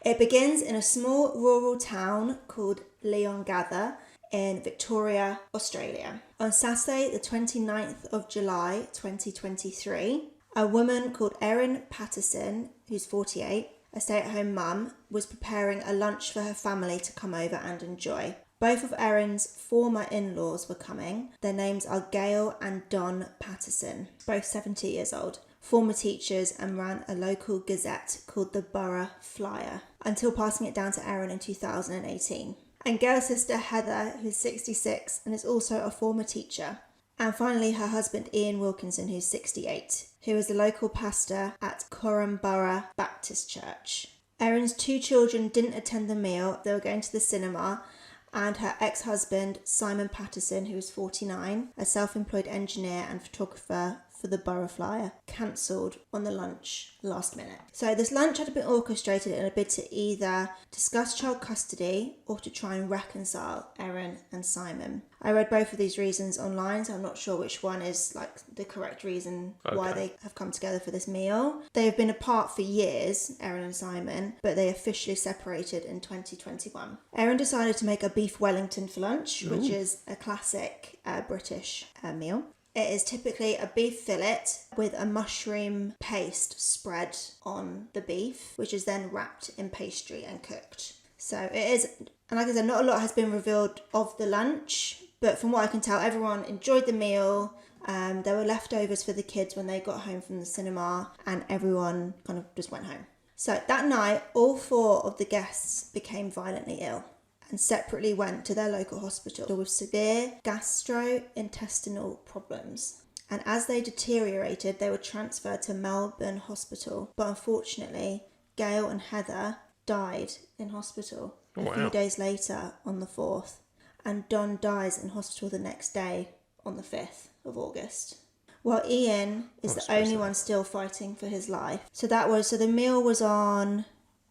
It begins in a small rural town called Leongatha in Victoria, Australia. On Saturday, the 29th of July, 2023, a woman called Erin Patterson, who's 48, a stay-at-home mum, was preparing a lunch for her family to come over and enjoy. Both of Erin's former in-laws were coming. Their names are Gail and Don Patterson, both 70 years old, former teachers, and ran a local gazette called the Borough Flyer, until passing it down to Erin in 2018. And Gail's sister Heather, who's 66 and is also a former teacher. And finally her husband Ian Wilkinson, who's 68, who is the local pastor at Corumburra Baptist Church. Erin's 2 children didn't attend the meal. They were going to the cinema, and her ex-husband Simon Patterson, who was 49, a self-employed engineer and photographer for the Borough Flyer, cancelled on the lunch last minute. So this lunch had been orchestrated in a bid to either discuss child custody or to try and reconcile Erin and Simon. I read both of these reasons online, so I'm not sure which one is like the correct reason why they have come together for this meal. They have been apart for years, Erin and Simon, but they officially separated in 2021. Erin decided to make a beef Wellington for lunch, which is a classic British meal. It is typically a beef fillet with a mushroom paste spread on the beef, which is then wrapped in pastry and cooked. So it is, and like I said, not a lot has been revealed of the lunch, but from what I can tell, everyone enjoyed the meal. There were leftovers for the kids when they got home from the cinema, and everyone kind of just went home. So that night, all 4 of the guests became violently ill and separately went to their local hospital with severe gastrointestinal problems. And as they deteriorated, they were transferred to Melbourne Hospital. But unfortunately, Gail and Heather died in hospital a few days later on the 4th. And Don dies in hospital the next day on the 5th of August. While Ian is the only one still fighting for his life. So the meal was on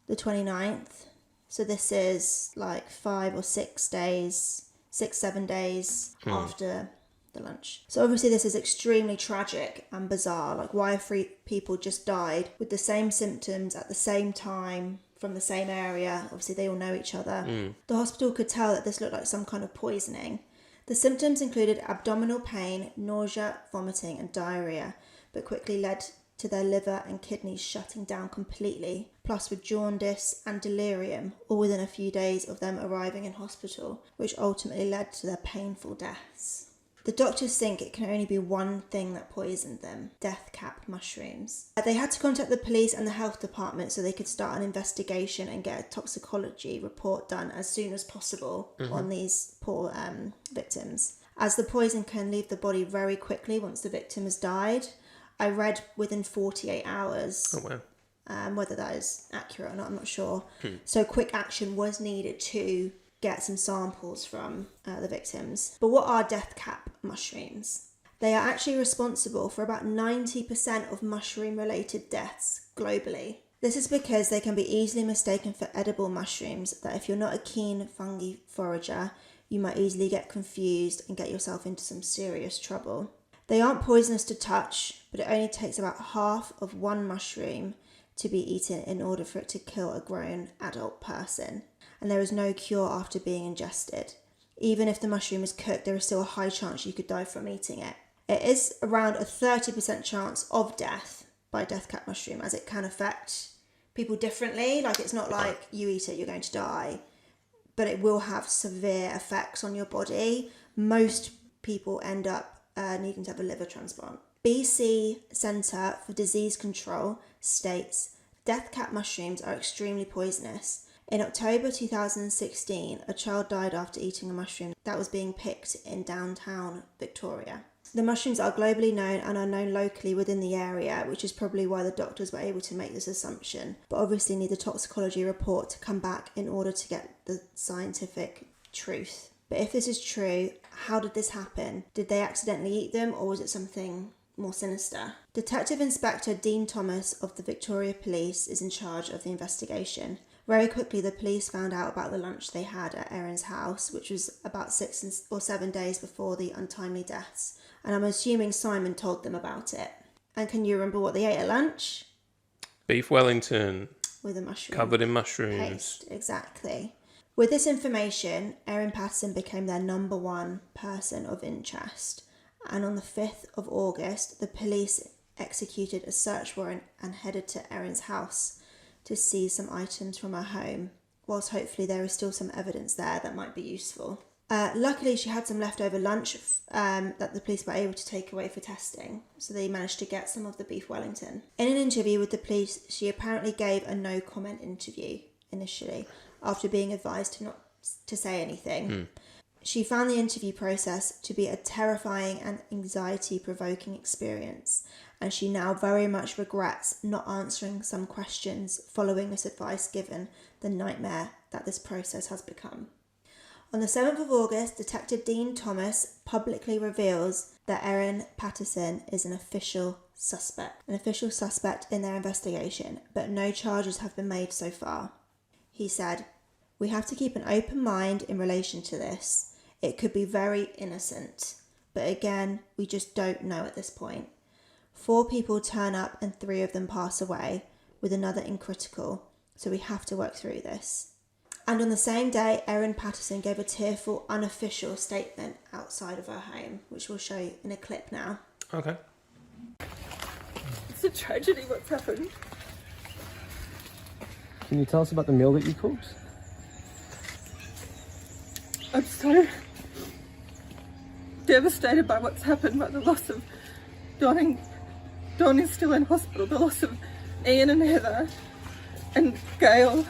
the 29th. So this is like 5 or 6 days, 6-7 days after the lunch. So obviously this is extremely tragic and bizarre. Like, why 3 people just died with the same symptoms at the same time from the same area? Obviously they all know each other. The hospital could tell that this looked like some kind of poisoning. The symptoms included abdominal pain, nausea, vomiting and diarrhea, but quickly led to their liver and kidneys shutting down completely, plus with jaundice and delirium, all within a few days of them arriving in hospital, which ultimately led to their painful deaths. The doctors think it can only be one thing that poisoned them: death cap mushrooms. They had to contact the police and the health department so they could start an investigation and get a toxicology report done as soon as possible on these poor victims, as the poison can leave the body very quickly once the victim has died. I read within 48 hours. Oh, wow. Whether that is accurate or not, I'm not sure. So quick action was needed to get some samples from the victims. But what are death cap mushrooms? They are actually responsible for about 90% of mushroom-related deaths globally. This is because they can be easily mistaken for edible mushrooms, that if you're not a keen fungi forager, you might easily get confused and get yourself into some serious trouble. They aren't poisonous to touch, but it only takes about half of one mushroom to be eaten in order for it to kill a grown adult person. And there is no cure after being ingested. Even if the mushroom is cooked, there is still a high chance you could die from eating it. It is around a 30% chance of death by death cap mushroom, as it can affect people differently. Like, it's not like you eat it, you're going to die, but it will have severe effects on your body. Most people end up needing to have a liver transplant. BC Centre for Disease Control states death cap mushrooms are extremely poisonous. In October 2016, a child died after eating a mushroom that was being picked in downtown Victoria. The mushrooms are globally known and are known locally within the area, which is probably why the doctors were able to make this assumption, but obviously need the toxicology report to come back in order to get the scientific truth. But if this is true, how did this happen? Did they accidentally eat them, or was it something more sinister? Detective Inspector Dean Thomas of the Victoria Police is in charge of the investigation. Very quickly, the police found out about the lunch they had at Erin's house, which was about 6 or 7 days before the untimely deaths. And I'm assuming Simon told them about it. And can you remember what they ate at lunch? Beef Wellington. with a mushroom Covered in mushrooms. paste. Exactly. With this information, Erin Patterson became their number one person of interest. And on the 5th of August, the police executed a search warrant and headed to Erin's house to seize some items from her home, whilst hopefully there is still some evidence there that might be useful. Luckily, she had some leftover lunch that the police were able to take away for testing, so they managed to get some of the beef Wellington. In an interview with the police, she apparently gave a no-comment interview initially, after being advised not to say anything. She found the interview process to be a terrifying and anxiety-provoking experience, and she now very much regrets not answering some questions following this advice, given the nightmare that this process has become. On the 7th of August, Detective Dean Thomas publicly reveals that Erin Patterson is an official suspect in their investigation, but no charges have been made so far. He said, "We have to keep an open mind in relation to this. It could be very innocent, but again, we just don't know at this point. 4 people turn up and 3 of them pass away, with another in critical, so we have to work through this." And on the same day, Erin Patterson gave a tearful, unofficial statement outside of her home, which we'll show you in a clip now. Okay. It's a tragedy what's happened. Can you tell us about the meal that you cooked? I'm so devastated by what's happened, by the loss of Don. Don is still in hospital, the loss of Ian and Heather and Gail,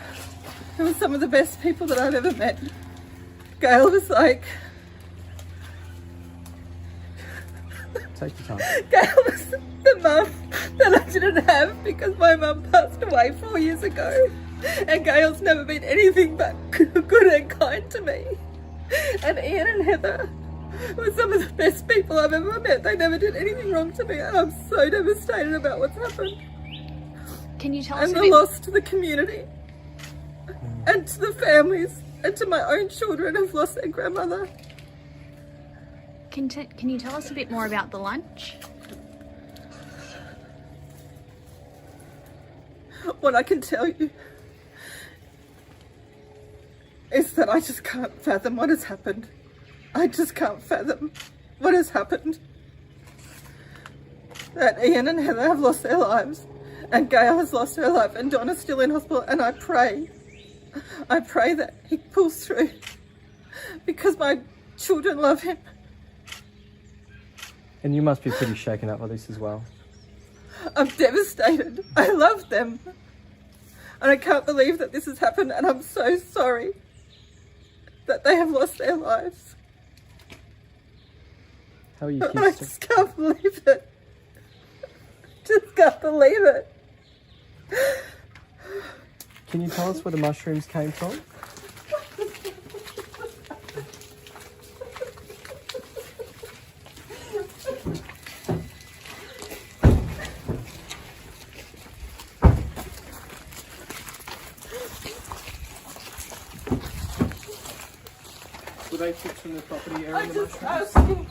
who were some of the best people that I've ever met. Gail was like... Take your time. Gail was the mum that I didn't have because my mum passed away 4 years ago. And Gail's never been anything but good and kind to me. And Ian and Heather were some of the best people I've ever met. They never did anything wrong to me, and I'm so devastated about what's happened. Can you tell us And the loss to the community, and to the families, and to my own children who've lost their grandmother. Can you tell us a bit more about the lunch? What I can tell you is that I just can't fathom what has happened. I just can't fathom what has happened. That Ian and Heather have lost their lives, and Gail has lost her life, and Donna's still in hospital, and I pray that he pulls through, because my children love him. And you must be pretty shaken up by this as well. I'm devastated. I love them. And I can't believe that this has happened, and I'm so sorry that they have lost their lives. How are you I kids? just can't believe it. Just can't believe it. Can you tell us where the mushrooms came from? Were they picked from the property area? I just ask you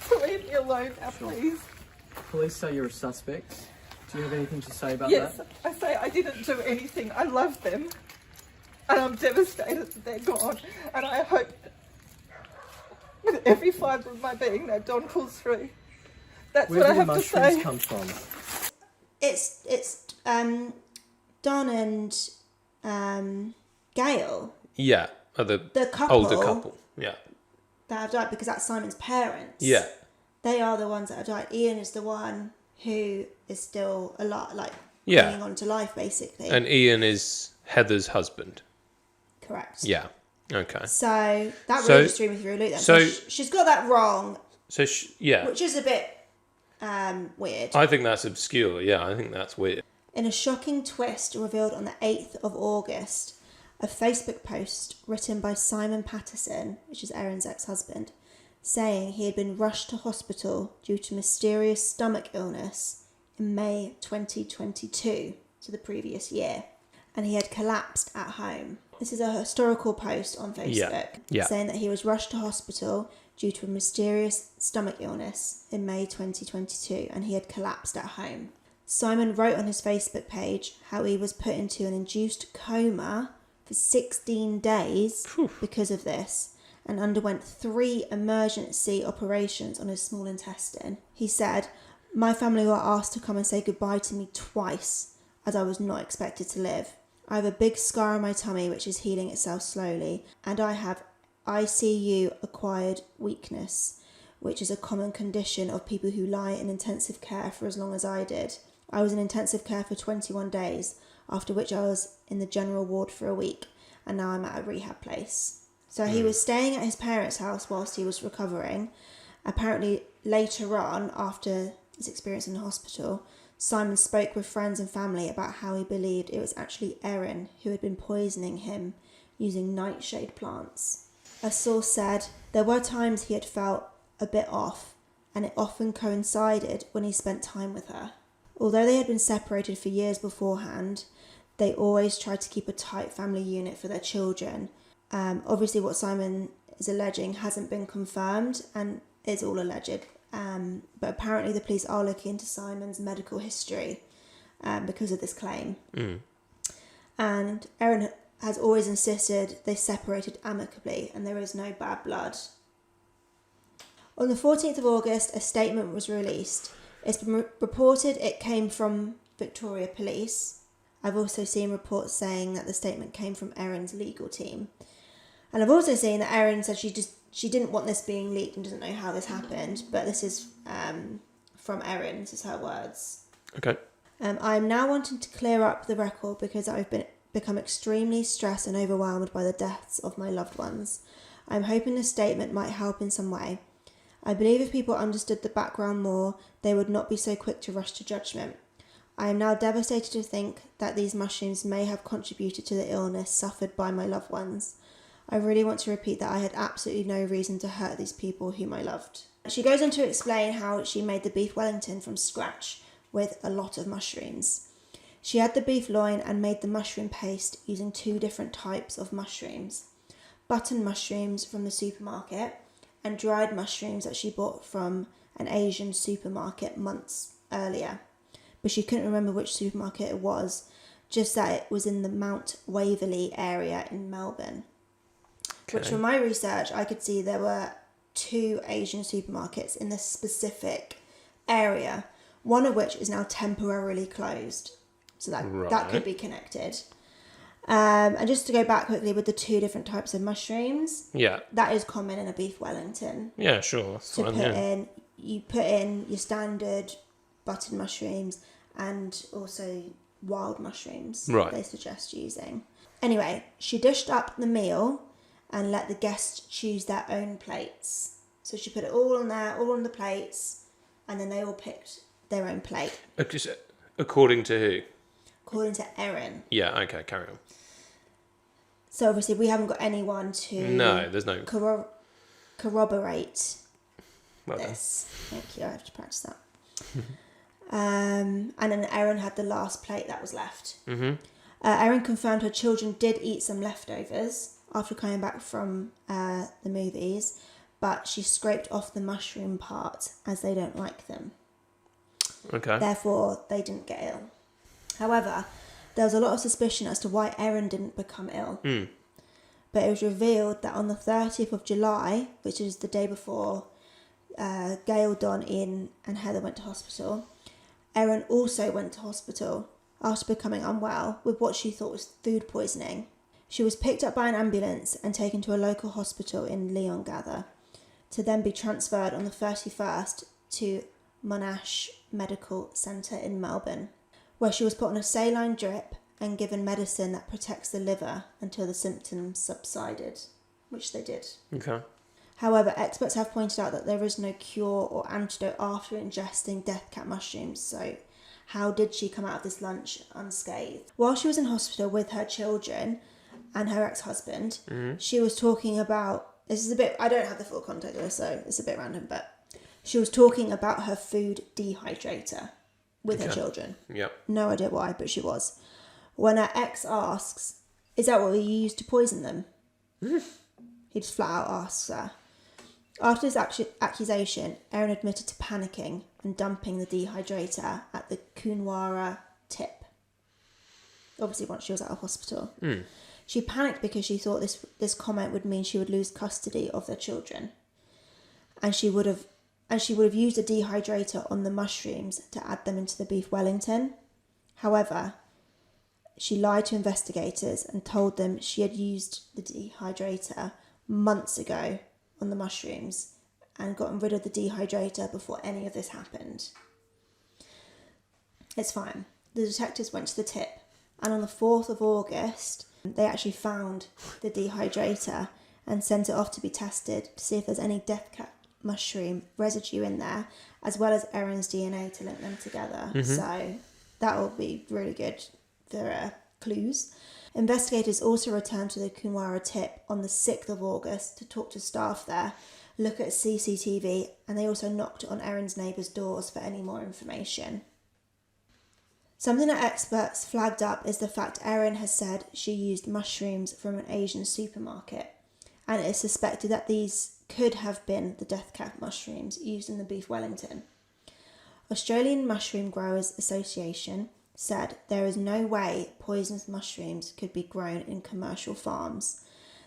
to leave me alone now, please. Police say you're a suspect. Do you have anything to say about Yes, that? I say I didn't do anything. I love them. And I'm devastated that they're gone. And I hope with every fibre of my being that Don pulls through. That's Where what I do the have to mushrooms say. come from? It's Don and Gail, Yeah. the couple, Older couple. Yeah. that have died, because that's Simon's parents. Yeah. They are the ones that have died. Ian is the one who is still alive, like Yeah. hanging on to life, basically. And Ian is Heather's husband. Correct. Yeah. Okay. So that really just threw me through a loop then. So she's got that wrong, So yeah. which is a bit weird. I think that's obscure. Yeah, I think that's weird. In a shocking twist revealed on the 8th of August, a Facebook post written by Simon Patterson, which is Erin's ex-husband, saying he had been rushed to hospital due to mysterious stomach illness in May 2022, so the previous year, and he had collapsed at home. This is a historical post on Facebook saying that he was rushed to hospital due to a mysterious stomach illness in May 2022, and he had collapsed at home. Simon wrote on his Facebook page how he was put into an induced coma for 16 days because of this and underwent 3 emergency operations on his small intestine. He said, "My family were asked to come and say goodbye to me twice as I was not expected to live. I have a big scar on my tummy which is healing itself slowly, and I have ICU acquired weakness, which is a common condition of people who lie in intensive care for as long as I did. I was in intensive care for 21 days, after which I was in the general ward for a week, and now I'm at a rehab place." So he was staying at his parents' house whilst he was recovering. Apparently later on, after his experience in the hospital, Simon spoke with friends and family about how he believed it was actually Erin who had been poisoning him using nightshade plants. A source said there were times he had felt a bit off, and it often coincided when he spent time with her. Although they had been separated for years beforehand, they always tried to keep a tight family unit for their children. Obviously what Simon is alleging hasn't been confirmed and is all alleged, but apparently the police are looking into Simon's medical history because of this claim. And Erin has always insisted they separated amicably and there is no bad blood. On the 14th of August, a statement was released. It's been reported it came from Victoria Police. I've also seen reports saying that the statement came from Erin's legal team. And I've also seen that Erin said she didn't want this being leaked and doesn't know how this happened, but this is from Erin. This is her words. Okay. I'm now wanting to clear up the record because I've become extremely stressed and overwhelmed by the deaths of my loved ones. I'm hoping this statement might help in some way. I believe if people understood the background more, they would not be so quick to rush to judgment. I am now devastated to think that these mushrooms may have contributed to the illness suffered by my loved ones. I really want to repeat that I had absolutely no reason to hurt these people whom I loved. She goes on to explain how she made the beef Wellington from scratch with a lot of mushrooms. She had the beef loin and made the mushroom paste using 2 different types of mushrooms. Button mushrooms from the supermarket and dried mushrooms that she bought from an Asian supermarket months earlier. But she couldn't remember which supermarket it was, just that it was in the Mount Waverley area in Melbourne. Okay. Which from my research, I could see there were 2 Asian supermarkets in this specific area, one of which is now temporarily closed. So that could be connected. And just to go back quickly with the 2 different types of mushrooms, Yeah. that is common in a beef Wellington. Yeah, sure. That's To fine, put yeah. in, you put in your standard button mushrooms and also wild mushrooms. Right. They suggest using. Anyway, she dished up the meal and let the guests choose their own plates. So she put it all on there, all on the plates, and then they all picked their own plate. According to who? According to Erin. Yeah, okay, carry on. So obviously we haven't got anyone to No, there's no... corroborate Well done. this. Thank you, I have to practice that. And then Erin had the last plate that was left. Mm-hmm. Erin confirmed her children did eat some leftovers after coming back from the movies, but she scraped off the mushroom part as they don't like them. Okay. Therefore, they didn't get ill. However, there was a lot of suspicion as to why Erin didn't become ill. But it was revealed that on the 30th of July, which is the day before Gail, Don, Ian and Heather went to hospital, Erin also went to hospital after becoming unwell with what she thought was food poisoning. She was picked up by an ambulance and taken to a local hospital in Leongatha to then be transferred on the 31st to Monash Medical Centre in Melbourne, where she was put on a saline drip and given medicine that protects the liver until the symptoms subsided, which they did. Okay. However, experts have pointed out that there is no cure or antidote after ingesting death cat mushrooms, so how did she come out of this lunch unscathed? While she was in hospital with her children and her ex-husband, she was talking about, this is a bit, I don't have the full context of this, so it's a bit random, but she was talking about her food dehydrator with her children. Yep. No idea why, but she was. When her ex asks, is that what you used to poison them? He just flat out asks her. After this accusation, Erin admitted to panicking and dumping the dehydrator at the Coonawarra tip. Obviously, once she was at a hospital. She panicked because she thought this comment would mean she would lose custody of their children, and she would have used a dehydrator on the mushrooms to add them into the beef Wellington. However, she lied to investigators and told them she had used the dehydrator months ago on the mushrooms and gotten rid of the dehydrator before any of this happened. It's fine. The detectives went to the tip, and on the 4th of August, they actually found the dehydrator and sent it off to be tested to see if there's any death cap mushroom residue in there, as well as Erin's DNA to link them together. So that will be really good for clues. Investigators also returned to the Coonawarra tip on the 6th of August to talk to staff there, look at CCTV, and they also knocked on Erin's neighbours' doors for any more information. Something that experts flagged up is the fact Erin has said she used mushrooms from an Asian supermarket, and it is suspected that these could have been the death cap mushrooms used in the beef Wellington. Australian Mushroom Growers Association said there is no way poisonous mushrooms could be grown in commercial farms.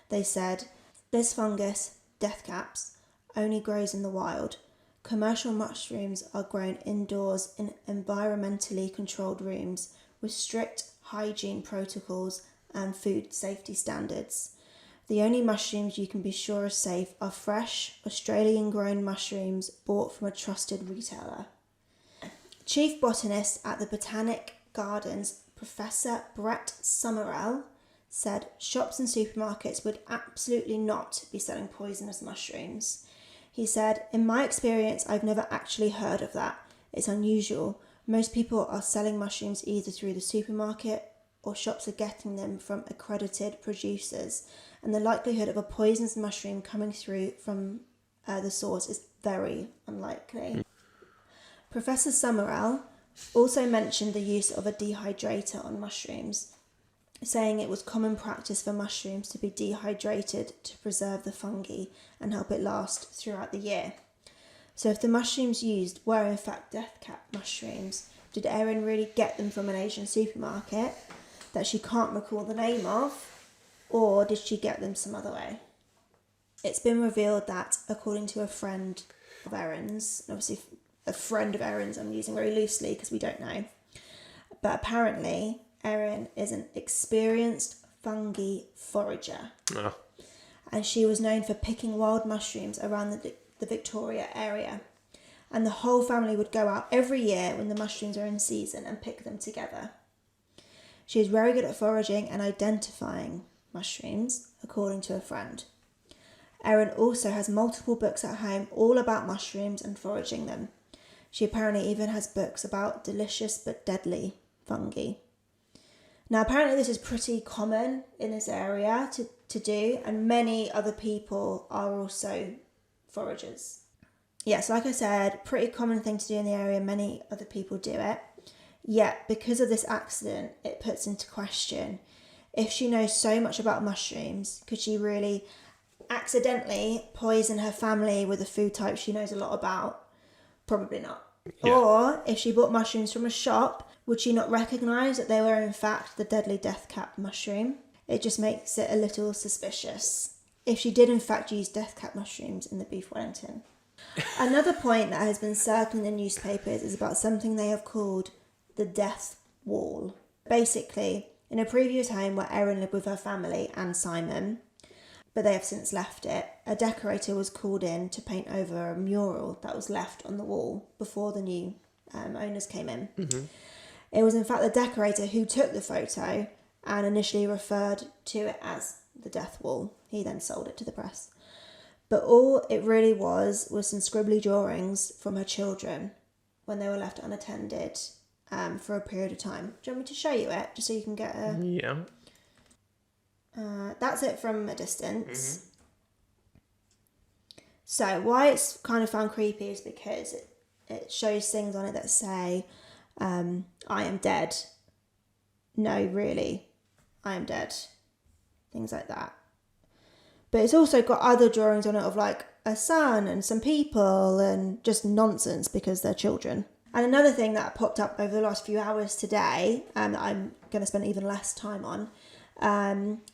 They said this fungus, death caps, only grows in the wild. Commercial mushrooms are grown indoors in environmentally controlled rooms with strict hygiene protocols and food safety standards. The only mushrooms you can be sure are safe are fresh, Australian-grown mushrooms bought from a trusted retailer. Chief botanist at the Botanic Gardens, Professor Brett Summerall, said shops and supermarkets would absolutely not be selling poisonous mushrooms. He said, "In my experience, I've never actually heard of that. It's unusual. Most people are selling mushrooms either through the supermarket or shops are getting them from accredited producers, and the likelihood of a poisonous mushroom coming through from the source is very unlikely." Professor Summerall also mentioned the use of a dehydrator on mushrooms, saying it was common practice for mushrooms to be dehydrated to preserve the fungi and help it last throughout the year. So if the mushrooms used were in fact death cap mushrooms, did Erin really get them from an Asian supermarket that she can't recall the name of, or did she get them some other way? It's been revealed that, according to a friend of Erin's, obviously a friend of Erin's I'm using very loosely because we don't know, but apparently Erin is an experienced fungi forager, and she was known for picking wild mushrooms around the Victoria area, and the whole family would go out every year when the mushrooms are in season and pick them together. She is very good at foraging and identifying mushrooms, according to a friend. Erin also has multiple books at home all about mushrooms and foraging them. She apparently even has books about delicious but deadly fungi. Now, apparently this is pretty common in this area to do, and many other people are also foragers. Yes, like I said, pretty common thing to do in the area, many other people do it. Yet, because of this accident, it puts into question, if she knows so much about mushrooms, could she really accidentally poison her family with a food type she knows a lot about? Probably not. Yeah. Or if she bought mushrooms from a shop, would she not recognise that they were in fact the deadly death cap mushroom? It just makes it a little suspicious if she did in fact use death cap mushrooms in the beef Wellington. Another point that has been circling the newspapers is about something they have called the death wall. Basically, in a previous home where Erin lived with her family and Simon, but they have since left it, a decorator was called in to paint over a mural that was left on the wall before the new owners came in. It was in fact the decorator who took the photo and initially referred to it as the death wall. He then sold it to the press. But all it really was some scribbly drawings from her children when they were left unattended for a period of time. Do you want me to show you it, just so you can get a... Yeah. That's it from a distance. So why it's kind of found creepy is because it shows things on it that say, I am dead. No, really, I am dead. Things like that. But it's also got other drawings on it of like a son and some people and just nonsense because they're children. And another thing that popped up over the last few hours today, that I'm going to spend even less time on,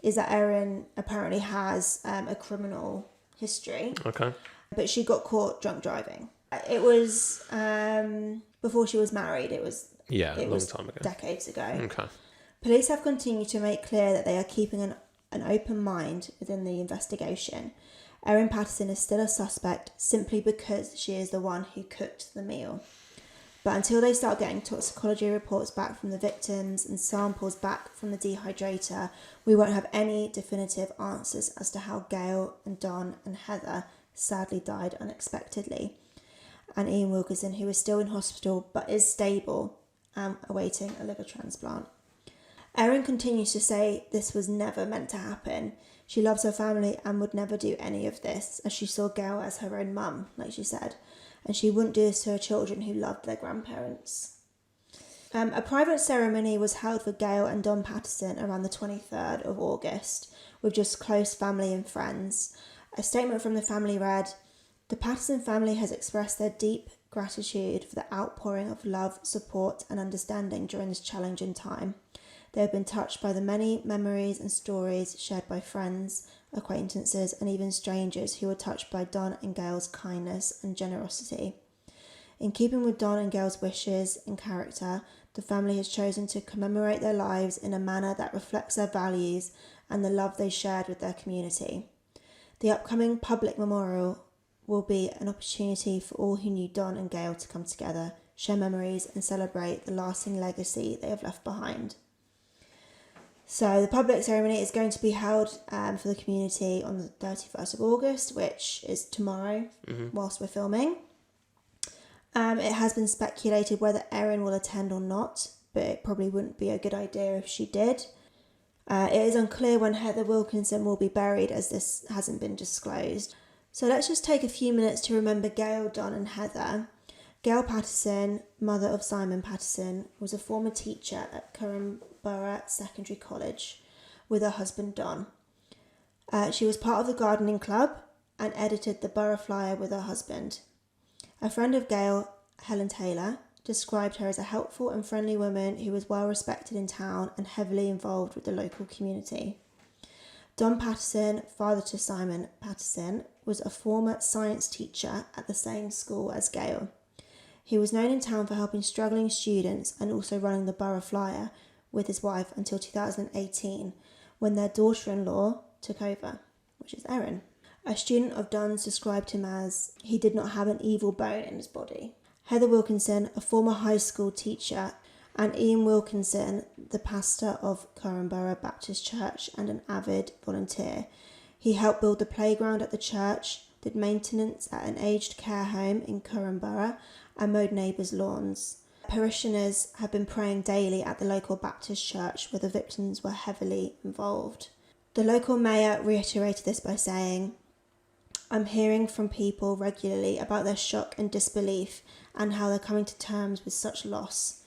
is that Erin apparently has a criminal history. Okay. But she got caught drunk driving. It was before she was married. It was Yeah, a long time ago. Decades ago. Okay. Police have continued to make clear that they are keeping an open mind within the investigation. Erin Patterson is still a suspect simply because she is the one who cooked the meal. But until they start getting toxicology reports back from the victims and samples back from the dehydrator, we won't have any definitive answers as to how Gail and Don and Heather sadly died unexpectedly. And Ian Wilkinson, who is still in hospital but is stable, awaiting a liver transplant. Erin continues to say this was never meant to happen. She loves her family and would never do any of this, as she saw Gail as her own mum, like she said. And she wouldn't do this to her children who loved their grandparents. A private ceremony was held for Gail and Don Patterson around the 23rd of August, with just close family and friends. A statement from the family read, "The Patterson family has expressed their deep gratitude for the outpouring of love, support and understanding during this challenging time. They have been touched by the many memories and stories shared by friends, acquaintances and even strangers who were touched by Don and Gail's kindness and generosity. In keeping with Don and Gail's wishes and character, the family has chosen to commemorate their lives in a manner that reflects their values and the love they shared with their community. The upcoming public memorial will be an opportunity for all who knew Don and Gail to come together, share memories and celebrate the lasting legacy they have left behind." So the public ceremony is going to be held for the community on the 31st of August, which is tomorrow, whilst we're filming. It has been speculated whether Erin will attend or not, but it probably wouldn't be a good idea if she did. It is unclear when Heather Wilkinson will be buried, as this hasn't been disclosed. So let's just take a few minutes to remember Gail, Don and Heather. Gail Patterson, mother of Simon Patterson, was a former teacher at Borough Secondary College with her husband Don. She was part of the gardening club and edited the Borough Flyer with her husband. A friend of Gail, Helen Taylor, described her as a helpful and friendly woman who was well respected in town and heavily involved with the local community. Don Patterson, father to Simon Patterson, was a former science teacher at the same school as Gail. He was known in town for helping struggling students and also running the Borough Flyer with his wife until 2018, when their daughter-in-law took over, which is Erin. A student of Don's described him as, "He did not have an evil bone in his body." Heather Wilkinson, a former high school teacher, and Ian Wilkinson, the pastor of Borough Baptist Church and an avid volunteer. He helped build the playground at the church, did maintenance at an aged care home in Borough, and mowed neighbours' lawns. Parishioners have been praying daily at the local Baptist church where the victims were heavily involved. The local mayor reiterated this by saying, "I'm hearing from people regularly about their shock and disbelief and how they're coming to terms with such loss.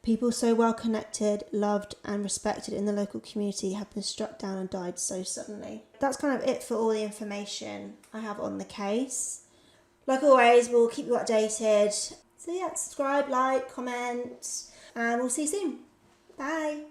People so well connected, loved and respected in the local community have been struck down and died so suddenly." That's kind of it for all the information I have on the case. Like always, we'll keep you updated. So yeah, subscribe, like, comment, and we'll see you soon. Bye.